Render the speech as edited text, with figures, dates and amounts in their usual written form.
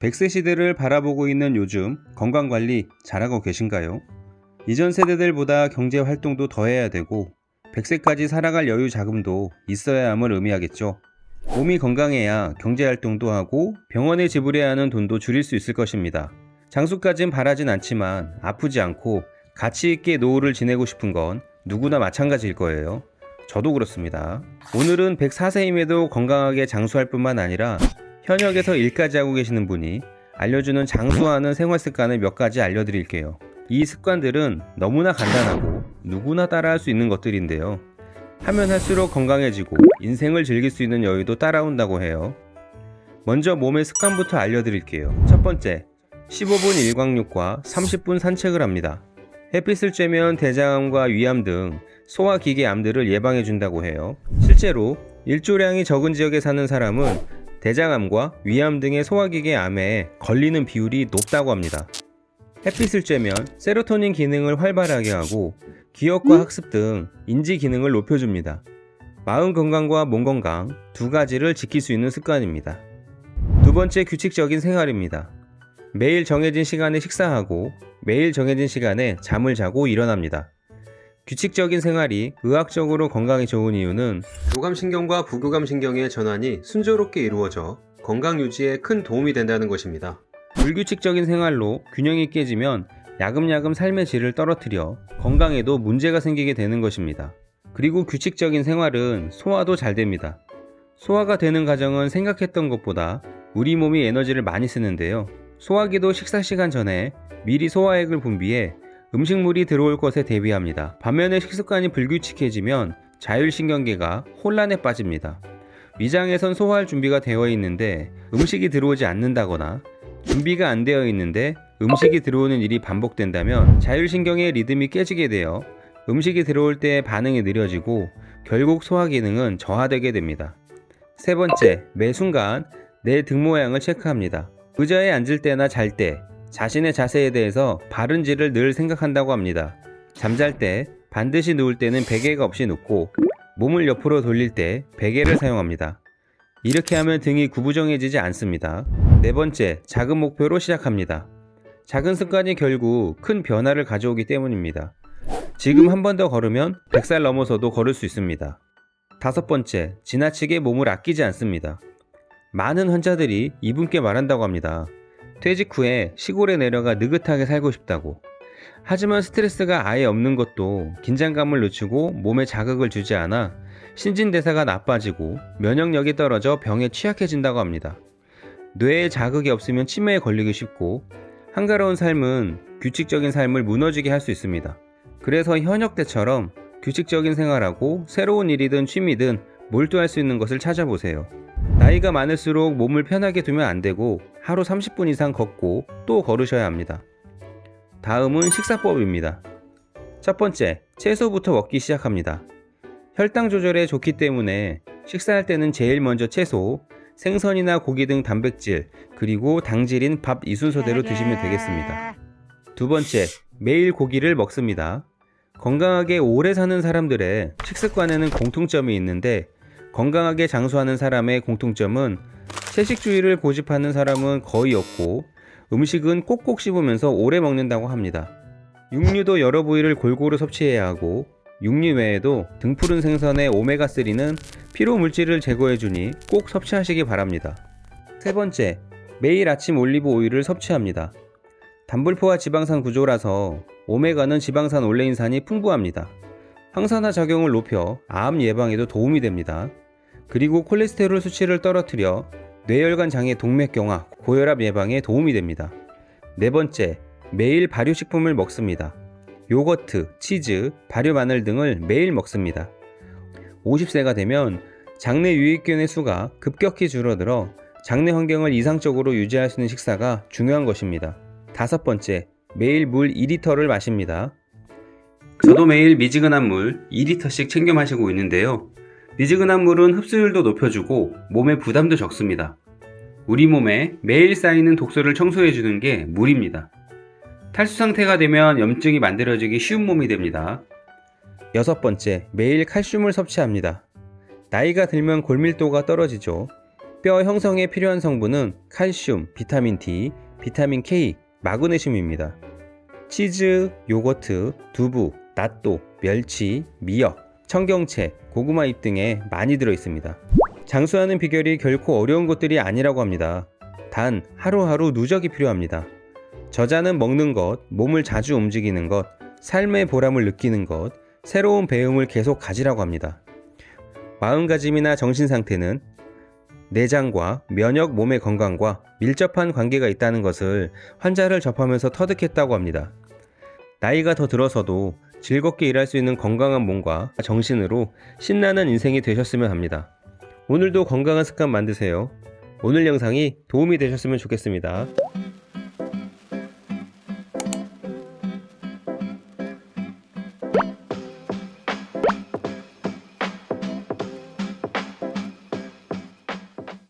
100세 시대를 바라보고 있는 요즘 건강관리 잘하고 계신가요? 이전 세대들보다 경제활동도 더 해야 되고 100세까지 살아갈 여유 자금도 있어야 함을 의미하겠죠. 몸이 건강해야 경제활동도 하고 병원에 지불해야 하는 돈도 줄일 수 있을 것입니다. 장수까진 바라진 않지만 아프지 않고 가치있게 노후를 지내고 싶은 건 누구나 마찬가지일 거예요. 저도 그렇습니다. 오늘은 104세임에도 건강하게 장수할 뿐만 아니라 현역에서 일까지 하고 계시는 분이 알려주는 장수하는 생활습관을 몇 가지 알려드릴게요. 이 습관들은 너무나 간단하고 누구나 따라할 수 있는 것들인데요. 하면 할수록 건강해지고 인생을 즐길 수 있는 여유도 따라온다고 해요. 먼저 몸의 습관부터 알려드릴게요. 첫 번째, 15분 일광욕과 30분 산책을 합니다. 햇빛을 쬐면 대장암과 위암 등 소화기계 암들을 예방해준다고 해요. 실제로 일조량이 적은 지역에 사는 사람은 대장암과 위암 등의 소화기계 암에 걸리는 비율이 높다고 합니다. 햇빛을 쬐면 세로토닌 기능을 활발하게 하고 기억과 학습 등 인지 기능을 높여줍니다. 마음 건강과 몸 건강 두 가지를 지킬 수 있는 습관입니다. 두 번째, 규칙적인 생활입니다. 매일 정해진 시간에 식사하고 매일 정해진 시간에 잠을 자고 일어납니다. 규칙적인 생활이 의학적으로 건강에 좋은 이유는 교감신경과 부교감신경의 전환이 순조롭게 이루어져 건강 유지에 큰 도움이 된다는 것입니다. 불규칙적인 생활로 균형이 깨지면 야금야금 삶의 질을 떨어뜨려 건강에도 문제가 생기게 되는 것입니다. 그리고 규칙적인 생활은 소화도 잘 됩니다. 소화가 되는 과정은 생각했던 것보다 우리 몸이 에너지를 많이 쓰는데요. 소화기도 식사 시간 전에 미리 소화액을 분비해 음식물이 들어올 것에 대비합니다. 반면에 식습관이 불규칙해지면 자율신경계가 혼란에 빠집니다. 위장에선 소화할 준비가 되어 있는데 음식이 들어오지 않는다거나 준비가 안 되어 있는데 음식이 들어오는 일이 반복된다면 자율신경의 리듬이 깨지게 되어 음식이 들어올 때 반응이 느려지고 결국 소화 기능은 저하되게 됩니다. 세 번째, 매 순간 내 등 모양을 체크합니다. 의자에 앉을 때나 잘 때 자신의 자세에 대해서 바른지를 늘 생각한다고 합니다. 잠잘 때 반드시 누울 때는 베개가 없이 눕고 몸을 옆으로 돌릴 때 베개를 사용합니다. 이렇게 하면 등이 구부정해지지 않습니다. 네 번째, 작은 목표로 시작합니다. 작은 습관이 결국 큰 변화를 가져오기 때문입니다. 지금 한 번 더 걸으면 100살 넘어서도 걸을 수 있습니다. 다섯 번째, 지나치게 몸을 아끼지 않습니다. 많은 환자들이 이분께 말한다고 합니다. 퇴직 후에 시골에 내려가 느긋하게 살고 싶다고. 하지만 스트레스가 아예 없는 것도 긴장감을 늦추고 몸에 자극을 주지 않아 신진대사가 나빠지고 면역력이 떨어져 병에 취약해진다고 합니다. 뇌에 자극이 없으면 치매에 걸리기 쉽고 한가로운 삶은 규칙적인 삶을 무너지게 할 수 있습니다. 그래서 현역 때처럼 규칙적인 생활하고 새로운 일이든 취미든 몰두할 수 있는 것을 찾아보세요. 나이가 많을수록 몸을 편하게 두면 안 되고 하루 30분 이상 걷고 또 걸으셔야 합니다. 다음은 식사법입니다. 첫 번째, 채소부터 먹기 시작합니다. 혈당 조절에 좋기 때문에 식사할 때는 제일 먼저 채소, 생선이나 고기 등 단백질, 그리고 당질인 밥 이 순서대로 드시면 되겠습니다. 두 번째, 매일 고기를 먹습니다. 건강하게 오래 사는 사람들의 식습관에는 공통점이 있는데 건강하게 장수하는 사람의 공통점은 채식주의를 고집하는 사람은 거의 없고 음식은 꼭꼭 씹으면서 오래 먹는다고 합니다. 육류도 여러 부위를 골고루 섭취해야 하고 육류 외에도 등푸른 생선의 오메가3는 피로 물질을 제거해주니 꼭 섭취하시기 바랍니다. 세 번째, 매일 아침 올리브 오일을 섭취합니다. 단불포화 지방산 구조라서 오메가는 지방산 올레인산이 풍부합니다. 항산화 작용을 높여 암 예방에도 도움이 됩니다. 그리고 콜레스테롤 수치를 떨어뜨려 뇌혈관 장애 동맥경화, 고혈압 예방에 도움이 됩니다. 네 번째, 매일 발효식품을 먹습니다. 요거트, 치즈, 발효 마늘 등을 매일 먹습니다. 50세가 되면 장내 유익균의 수가 급격히 줄어들어 장내 환경을 이상적으로 유지할 수 있는 식사가 중요한 것입니다. 다섯 번째, 매일 물 2리터를 마십니다. 저도 매일 미지근한 물 2리터씩 챙겨 마시고 있는데요. 미지근한 물은 흡수율도 높여주고 몸에 부담도 적습니다. 우리 몸에 매일 쌓이는 독소를 청소해주는 게 물입니다. 탈수 상태가 되면 염증이 만들어지기 쉬운 몸이 됩니다. 여섯 번째, 매일 칼슘을 섭취합니다. 나이가 들면 골밀도가 떨어지죠. 뼈 형성에 필요한 성분은 칼슘, 비타민 D, 비타민 K, 마그네슘입니다. 치즈, 요거트, 두부, 낫또, 멸치, 미역, 청경채, 고구마잎 등에 많이 들어있습니다. 장수하는 비결이 결코 어려운 것들이 아니라고 합니다. 단 하루하루 누적이 필요합니다. 저자는 먹는 것, 몸을 자주 움직이는 것, 삶의 보람을 느끼는 것, 새로운 배움을 계속 가지라고 합니다. 마음가짐이나 정신상태는 내장과 면역 몸의 건강과 밀접한 관계가 있다는 것을 환자를 접하면서 터득했다고 합니다. 나이가 더 들어서도 즐겁게 일할 수 있는 건강한 몸과 정신으로 신나는 인생이 되셨으면 합니다. 오늘도 건강한 습관 만드세요. 오늘 영상이 도움이 되셨으면 좋겠습니다.